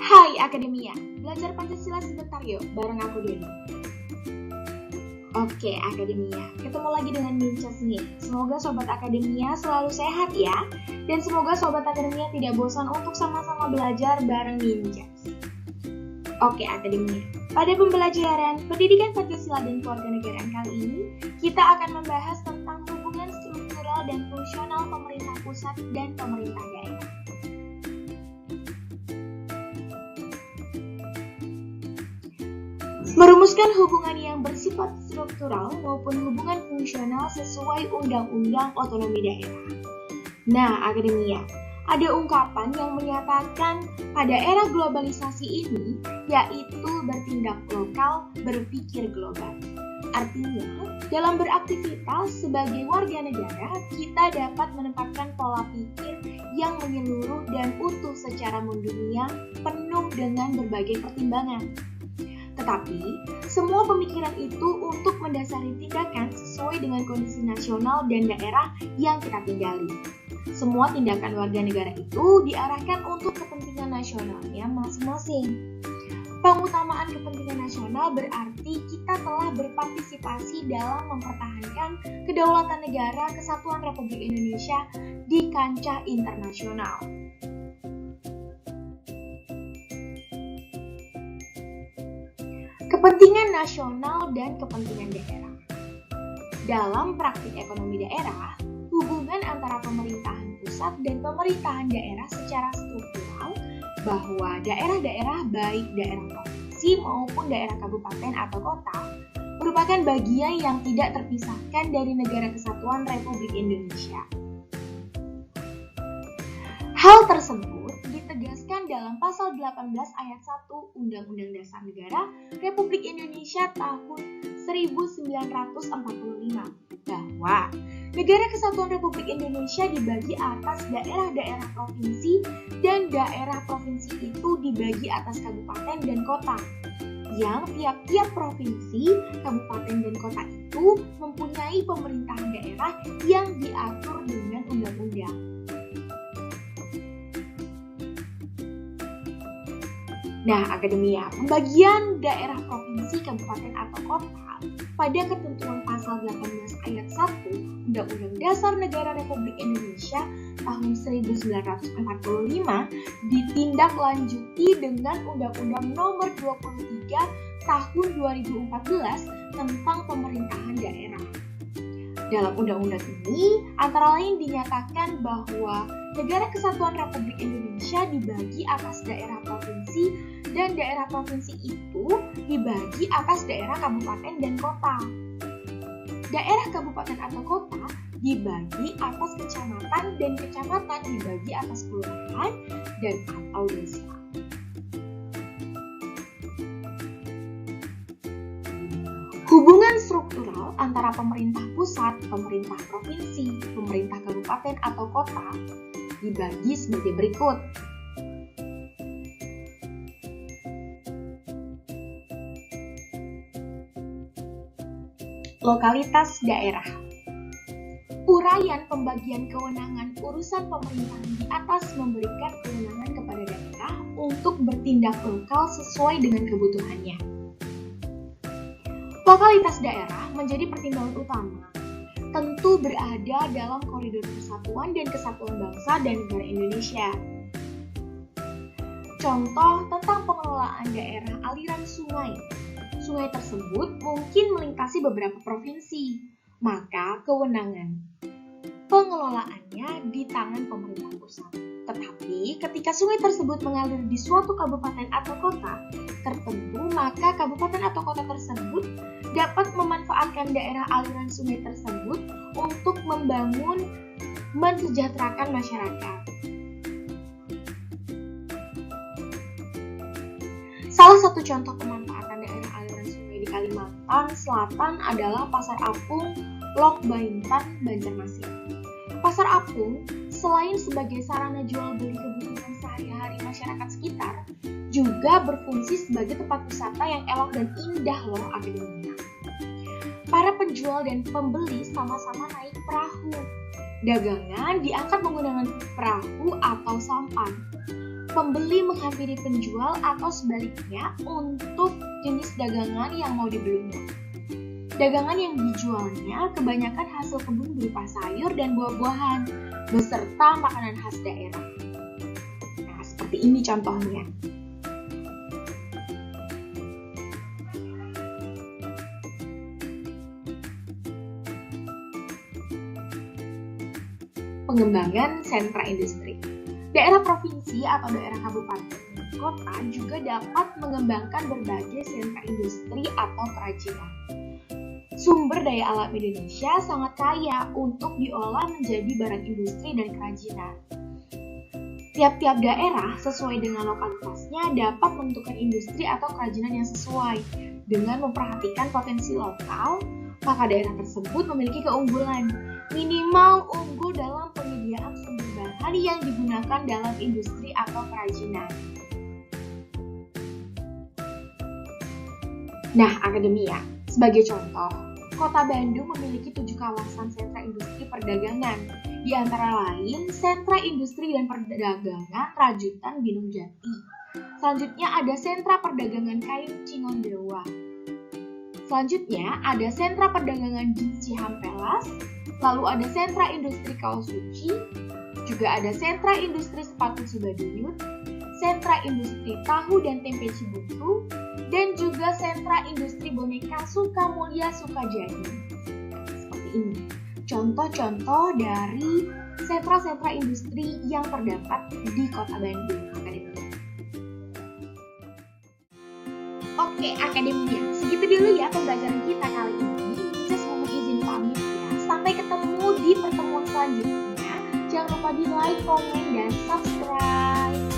Hai Akademia, belajar Pancasila sebentar yuk, bareng aku Deni. Oke Akademia, ketemu lagi dengan Mincas nih. Semoga Sobat Akademia selalu sehat ya. Dan semoga Sobat Akademia tidak bosan untuk sama-sama belajar bareng Mincas. Oke Akademia, pada pembelajaran Pendidikan Pancasila dan Kewarganegaraan kali ini, kita akan membahas tentang hubungan struktural dan fungsional pemerintah pusat dan pemerintah daerah. Merumuskan hubungan yang bersifat struktural maupun hubungan fungsional sesuai Undang-Undang Otonomi Daerah. Nah, Akademia, ada ungkapan yang menyatakan pada era globalisasi ini, yaitu bertindak lokal, berpikir global. Artinya, dalam beraktivitas sebagai warga negara, kita dapat menempatkan pola pikir yang menyeluruh dan utuh secara mendunia, penuh dengan berbagai pertimbangan. Tetapi, semua pemikiran itu untuk mendasari tindakan sesuai dengan kondisi nasional dan daerah yang kita tinggali. Semua tindakan warga negara itu diarahkan untuk kepentingan nasionalnya masing-masing. Pengutamaan kepentingan nasional berarti kita telah berpartisipasi dalam mempertahankan kedaulatan negara Kesatuan Republik Indonesia di kancah internasional. Kepentingan nasional dan kepentingan daerah. Dalam praktik ekonomi daerah, hubungan antara pemerintahan pusat dan pemerintahan daerah secara struktural bahwa daerah-daerah baik daerah provinsi maupun daerah kabupaten atau kota merupakan bagian yang tidak terpisahkan dari Negara Kesatuan Republik Indonesia. Hal tersebut ditegaskan dalam pasal 18 ayat 1 Undang-Undang Dasar Negara Republik Indonesia tahun 1945 bahwa Negara Kesatuan Republik Indonesia dibagi atas daerah-daerah provinsi dan daerah provinsi itu dibagi atas kabupaten dan kota. Yang tiap-tiap provinsi, kabupaten dan kota itu mempunyai pemerintahan daerah yang diatur dengan undang-undang. Nah, Akademia, pembagian daerah provinsi, kabupaten, atau kota pada ketentuan pasal 18 ayat 1 Undang-Undang Dasar Negara Republik Indonesia tahun 1945 ditindaklanjuti dengan Undang-Undang Nomor 23 tahun 2014 tentang pemerintahan daerah. Dalam undang-undang ini, antara lain dinyatakan bahwa Negara Kesatuan Republik Indonesia dibagi atas daerah provinsi dan daerah provinsi itu dibagi atas daerah kabupaten dan kota. Daerah kabupaten atau kota dibagi atas kecamatan dan kecamatan dibagi atas kelurahan dan atau desa. Hubungan struktural antara pemerintah pusat, pemerintah provinsi, pemerintah kabupaten atau kota dibagi sebagai berikut. Lokalitas daerah. Uraian pembagian kewenangan urusan pemerintahan di atas memberikan kewenangan kepada daerah untuk bertindak lokal sesuai dengan kebutuhannya. Lokalitas daerah menjadi pertimbangan utama, tentu berada dalam koridor persatuan dan kesatuan bangsa dan negara Indonesia. Contoh tentang pengelolaan daerah aliran sungai. Sungai tersebut mungkin melintasi beberapa provinsi, maka kewenangan pengelolaannya di tangan pemerintah pusat. Tetapi ketika sungai tersebut mengalir di suatu kabupaten atau kota tertentu, maka kabupaten atau kota tersebut dapat memanfaatkan daerah aliran sungai tersebut untuk membangun, mensejahterakan masyarakat. Salah satu contoh pemanfaatan daerah aliran sungai di Kalimantan Selatan adalah Pasar Apung, Lok Baintan, Banjarmasin. Pasar Apung selain sebagai sarana jual beli kebutuhan sehari-hari masyarakat sekitar, juga berfungsi sebagai tempat wisata yang elok dan indah loh Akademia. Para penjual dan pembeli sama-sama naik perahu. Dagangan diangkat menggunakan perahu atau sampan. pembeli menghampiri penjual atau sebaliknya untuk jenis dagangan yang mau dibelinya. Dagangan yang dijualnya kebanyakan hasil kebun berupa sayur dan buah-buahan, beserta makanan khas daerah. Nah, seperti ini contohnya. Pengembangan sentra industri. Daerah provinsi atau daerah kabupaten kota juga dapat mengembangkan berbagai sentra industri atau kerajinan. Sumber daya alam Indonesia sangat kaya untuk diolah menjadi barang industri dan kerajinan. Tiap-tiap daerah sesuai dengan lokalitasnya dapat menentukan industri atau kerajinan yang sesuai. Dengan memperhatikan potensi lokal, maka daerah tersebut memiliki keunggulan. Minimal unggul dalam penyediaan sumber bahan yang digunakan dalam industri atau kerajinan. Nah, akademia, sebagai contoh, Kota Bandung memiliki 7 kawasan sentra industri perdagangan, di antara lain sentra industri dan perdagangan Rajutan Binung Jati. Selanjutnya ada sentra perdagangan kain Cingondewa. Selanjutnya ada sentra perdagangan jeans Cihampelas, lalu ada sentra industri kaos suci, juga ada sentra industri sepatu Cibaduyut, sentra industri tahu dan tempe Cibutu, dan juga sentra industri boneka Sukamulya Sukajadi. Seperti ini, contoh-contoh dari sentra-sentra industri yang terdapat di Kota Bandung. Oke, akademia, segitu dulu ya pembelajaran kita kali ini. Just mohon izin pamit ya. Sampai ketemu di pertemuan selanjutnya. Jangan lupa di like, komen, dan subscribe.